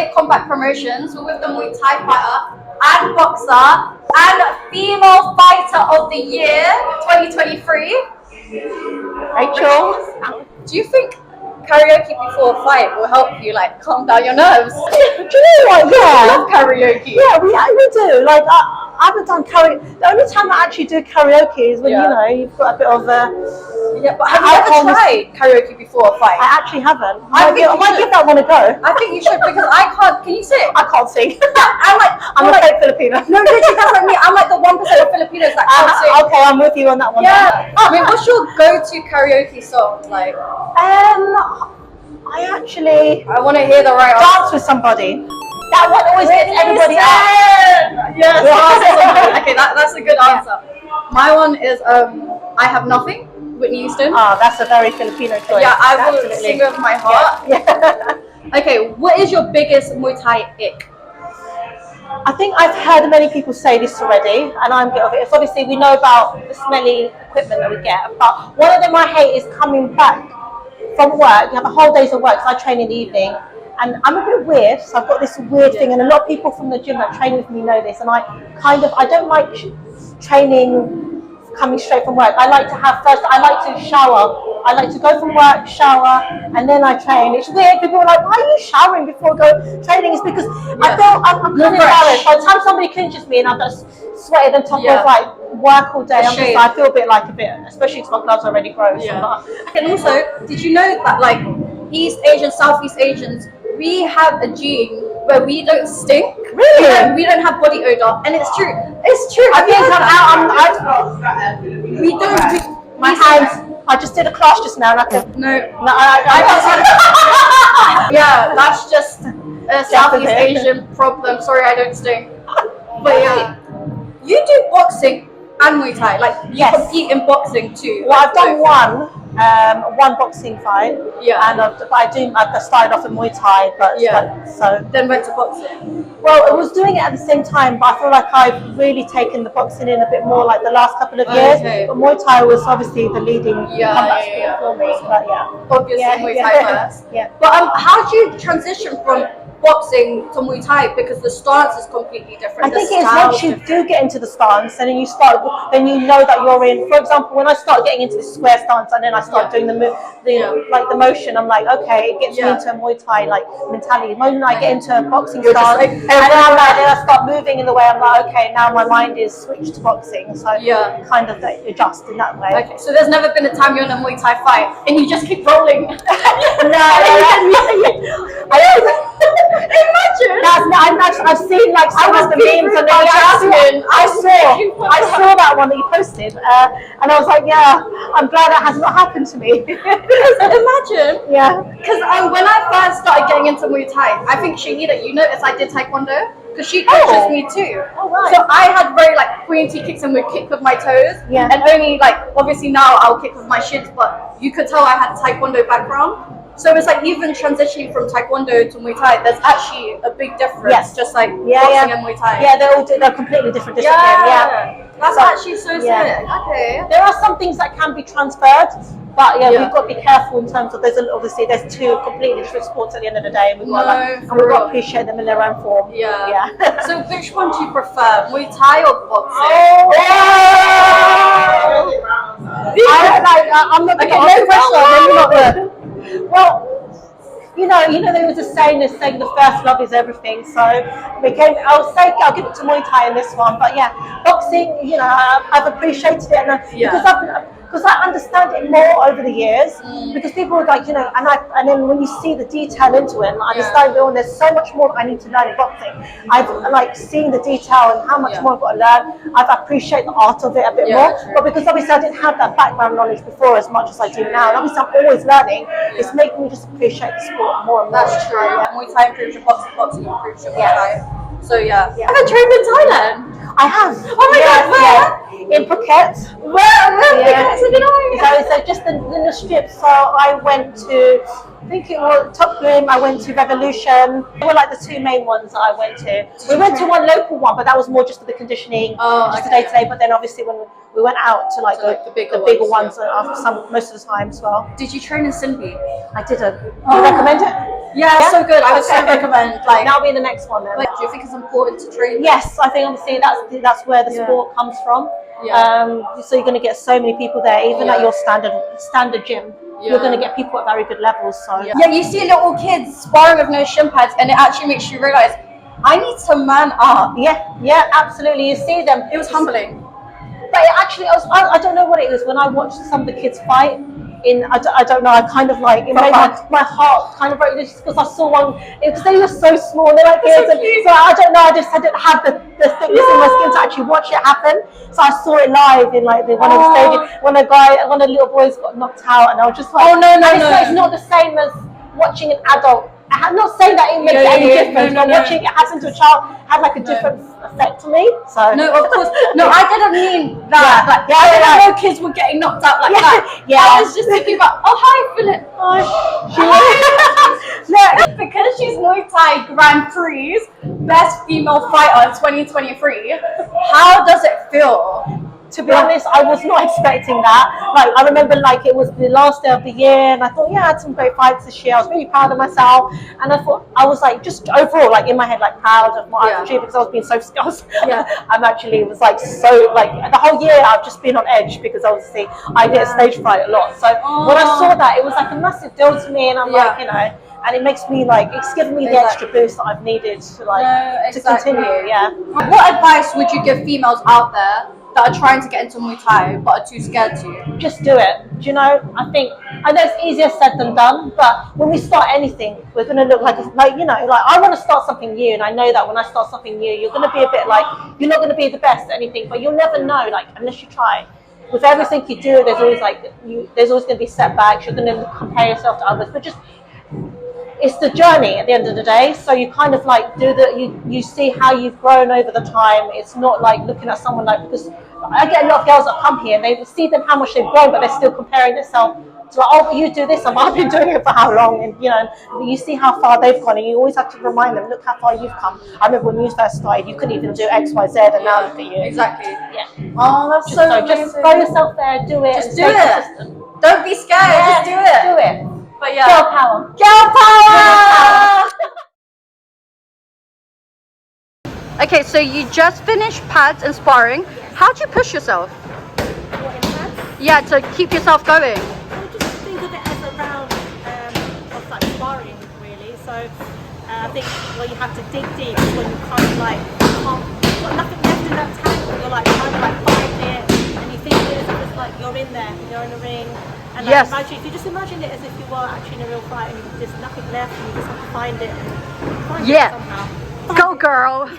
Thai combat promotions. We're with the Muay Thai fighter and boxer and female fighter of the year 2023. Rachel, do you think karaoke before a fight will help you like calm down your nerves? do you know what? I Yeah, love karaoke. yeah, we do. Like I haven't done karaoke. The only time I actually do karaoke is when Yeah. you know you've got a bit of Yeah, but have you ever tried karaoke before a fight? I actually haven't. I I might give that one a go. I think you should because I can't. Can you sing? I can't sing. I'm I'm a like fake Filipino. no, literally that's like me. I'm like the 1% of Filipinos that can't sing. Okay, I'm with you on that one. Yeah. I mean, what's your go-to karaoke song? Like, I actually I want to hear the right dance with somebody. That one always gets everybody out. Yes. Okay, that's a good answer. My one is I Have Nothing, Whitney Houston. Oh, that's a very Filipino choice. Yeah, I will Absolutely. sing with my heart. Yeah. Okay, what is your biggest Muay Thai ick? I think I've heard many people say this already, and I'm guilty of it. It's obviously we know about the smelly equipment that we get, but one of them I hate is coming back from work. You have a whole day's of work, so I train in the evening, and I'm a bit weird, so I've got this weird thing, and a lot of people from the gym that train with me know this, and I don't like training coming straight from work. I like to shower. I like to go from work, shower, and then I train. It's weird. People are like, why are you showering before go training? It's because I feel I'm kind of embarrassed. By the time somebody clinches me and I've just sweated on top of like work all day, I feel a bit, especially because my gloves are already gross. Yeah. And also, did you know that like East Asians, Southeast Asians, we have a gene where we don't stink. Really? We don't have body odor, and it's true. It's true. I think we don't. My hands. I just did a class just now, and I can. No, I can't. Yeah, that's just a Southeast Asian problem. Sorry, I don't stink. But yeah, you do boxing and Muay Thai. Like you compete in boxing too. Well, I've done one boxing fight. Yeah. And I've started off in Muay Thai, so then went to boxing. Well, I was doing it at the same time, but I feel like I've really taken the boxing in a bit more like the last couple of years. Okay. But Muay Thai was obviously the leading combat sport for me. But obviously Muay Thai first. Yeah. But how do you transition from boxing to Muay Thai, because the stance is completely different? I think it's once you do get into the stance and then you know that you're in. For example, when I start getting into the square stance and then I start doing the motion, I'm like, okay, it gets me into a Muay Thai like mentality. The moment I get into a boxing stance, and then I start moving in the way, I'm like, okay, now my mind is switched to boxing, so kind of adjust in that way. Okay, so there's never been a time you're in a Muay Thai fight and you just keep rolling. Imagine. I've seen like some of the memes, and I saw that one that you posted, and I was like, yeah, I'm glad that has not happened to me. Imagine. Yeah. Because when I first started getting into Muay Thai, I think Shahida, you noticed I did Taekwondo. Because she coaches me too. Oh, right. So I had very like pointy kicks and would kick with my toes. Yeah. And only like obviously now I'll kick with my shins, but you could tell I had Taekwondo background. So it's like even transitioning from Taekwondo to Muay Thai, there's actually a big difference. Yes. Just like boxing and Muay Thai. Yeah, they're completely different disciplines. Yeah. That's actually so sick. Okay. There are some things that can be transferred, but we've got to be careful in terms of there's two completely different sports at the end of the day, and we've got to appreciate them in their own form. Yeah. So which one do you prefer, Muay Thai or boxing? I'm not no pressure. Well, you know, there was a saying saying the first love is everything. So I'll give it to Muay Thai in this one. But yeah, boxing, I've appreciated it, because I understand it more over the years. Because people are like, and then when you see the detail into it, and I understand there's so much more that I need to learn in boxing. I've like seen the detail and how much more I've got to learn. I've appreciated the art of it a bit more. True. But because obviously I didn't have that background knowledge before as much as I do now, and obviously I'm always learning. It's making me just appreciate the sport more and more. That's true. Muay Thai improves your boxing improves your Muay Thai. So yeah. Have I trained in Thailand? I have. Oh my God, where? In Phuket. Where? So just in the strip. So I went to I think it was Top Grim. I went to Revolution. They were like the two main ones that I went to. We went to one local one, but that was more just for the conditioning, just the day to day. But then obviously when we went out to like the bigger ones most of the time as well. Did you train in Sinby? I didn't. Do you recommend it? Yeah, so good. I would so recommend. Like, that'll be the next one then. Like, do you think it's important to train? Yes, I think obviously that's where the sport comes from. So you're going to get so many people there, even at your standard gym. You're going to get people at very good levels. So you see little kids sparring with no shin pads, and it actually makes you realize I need to man up. Yeah, absolutely. You see them. It was humbling. But it actually, I don't know what it was when I watched some of the kids fight. I don't know. I kind of like it made my heart kind of broke just because I saw one because they were so small. They're like kids, so I don't know. I didn't have the thickness in my skin to actually watch it happen. So I saw it live in like one of the stadium when one of the little boys got knocked out, and I was just like, it's not the same as watching an adult. I'm not saying that it makes any difference, but watching it happen to a child had like a different effect on me. So no, of course, no, I didn't mean that. I didn't know kids were getting knocked out like that. I was just thinking about, oh hi, Philip. No, because she's Muay Thai Grand Prix best female fighter 2023. How does it feel? To be honest, I was not expecting that. Like, I remember, like, it was the last day of the year, and I thought, I had some great fights this year. I was really proud of myself, and I was like, just overall, like, in my head, like, proud of my achievement because I was being so scarce. I'm actually was like so like the whole year I've just been on edge because obviously I get stage fright a lot. So when I saw that, it was like a massive deal to me, and I'm like, and it makes me like it's given me the extra boost that I've needed to like to continue. What advice would you give females out there that are trying to get into Muay Thai but are too scared to? Just do it. Do you know? I know it's easier said than done, but when we start anything, we're going to look like I want to start something new, and I know that when I start something new, you're going to be a bit like you're not going to be the best at anything, but you'll never know like unless you try. With everything you do, there's always going to be setbacks. You're going to compare yourself to others, but just it's the journey at the end of the day. So you kind of like you see how you've grown over the time. It's not like looking at someone like, because I get a lot of girls that come here and they see them how much they've grown, but they're still comparing themselves to like, oh, but you do this, and I've been doing it for how long, and you see how far they've gone, and you always have to remind them, look how far you've come. I remember when you first started, you couldn't even do X, Y, Z, and now look at you. Exactly. Oh, that's so just throw yourself there, do it. Just do it. Consistent. Don't be scared. Just do it. Do it. But girl power. Girl power! Okay, so you just finished pads and sparring. How'd you push yourself? What, in pads? Yeah, to keep yourself going. I just think of it as a round of like sparring, really. So I think you have to dig deep when you kind of like you've got nothing left in that tank. You're like trying to like find it, and you think it is like you're in there, you're in a ring. And like, if you just imagine it as if you were actually in a real fight and there's nothing left and you just have to find it and find it somehow. Go girl!